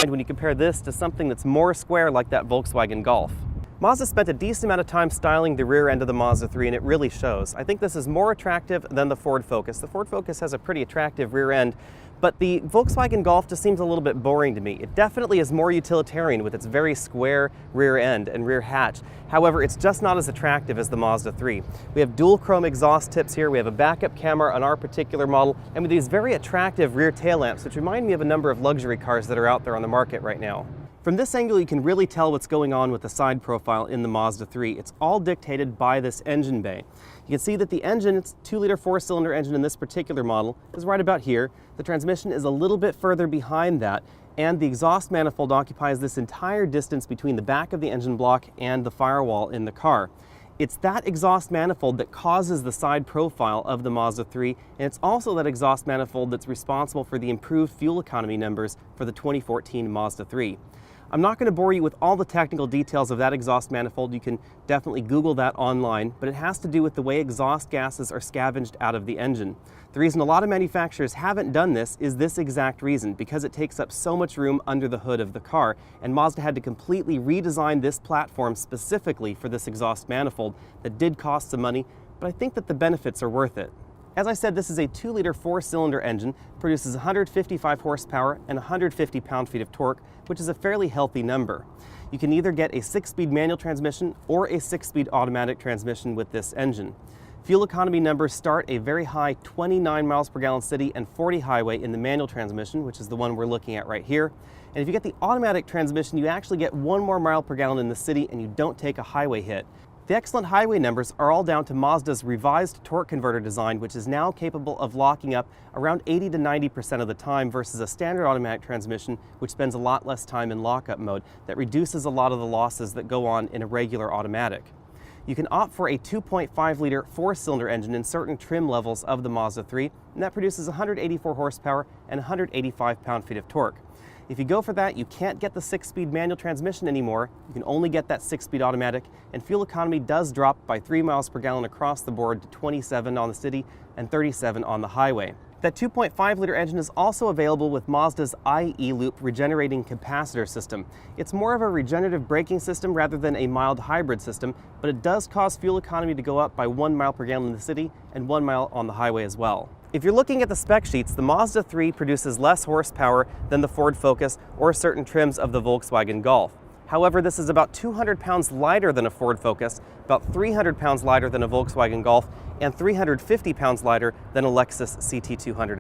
mind when you compare this to something that's more square like that Volkswagen Golf. Mazda spent a decent amount of time styling the rear end of the Mazda 3, and it really shows. I think this is more attractive than the Ford Focus. The Ford Focus has a pretty attractive rear end, but the Volkswagen Golf just seems a little bit boring to me. It definitely is more utilitarian with its very square rear end and rear hatch. However, it's just not as attractive as the Mazda 3. We have dual chrome exhaust tips here, we have a backup camera on our particular model, and with these very attractive rear tail lamps, which remind me of a number of luxury cars that are out there on the market right now. From this angle, you can really tell what's going on with the side profile in the Mazda 3. It's all dictated by this engine bay. You can see that the engine, it's a 2-liter 4-cylinder engine in this particular model, is right about here. The transmission is a little bit further behind that, and the exhaust manifold occupies this entire distance between the back of the engine block and the firewall in the car. It's that exhaust manifold that causes the side profile of the Mazda 3, and it's also that exhaust manifold that's responsible for the improved fuel economy numbers for the 2014 Mazda 3. I'm not going to bore you with all the technical details of that exhaust manifold. You can definitely Google that online, but it has to do with the way exhaust gases are scavenged out of the engine. The reason a lot of manufacturers haven't done this is this exact reason, because it takes up so much room under the hood of the car, and Mazda had to completely redesign this platform specifically for this exhaust manifold. That did cost some money, but I think that the benefits are worth it. As I said, this is a 2-liter 4-cylinder engine, produces 155 horsepower and 150 pound-feet of torque, which is a fairly healthy number. You can either get a 6-speed manual transmission or a 6-speed automatic transmission with this engine. Fuel economy numbers start a very high 29 miles per gallon city and 40 highway in the manual transmission, which is the one we're looking at right here. And if you get the automatic transmission, you actually get 1 more mile per gallon in the city and you don't take a highway hit. The excellent highway numbers are all down to Mazda's revised torque converter design, which is now capable of locking up around 80 to 90% of the time versus a standard automatic transmission, which spends a lot less time in lockup mode. That reduces a lot of the losses that go on in a regular automatic. You can opt for a 2.5-liter 4-cylinder engine in certain trim levels of the Mazda 3, and that produces 184 horsepower and 185 pound-feet of torque. If you go for that, you can't get the 6-speed manual transmission anymore. You can only get that 6-speed automatic, and fuel economy does drop by 3 miles per gallon across the board to 27 on the city and 37 on the highway. That 2.5-liter engine is also available with Mazda's IE-Loop regenerating capacitor system. It's more of a regenerative braking system rather than a mild hybrid system, but it does cause fuel economy to go up by 1 mile per gallon in the city and 1 mile on the highway as well. If you're looking at the spec sheets, the Mazda 3 produces less horsepower than the Ford Focus or certain trims of the Volkswagen Golf. However, this is about 200 pounds lighter than a Ford Focus, about 300 pounds lighter than a Volkswagen Golf, and 350 pounds lighter than a Lexus CT200.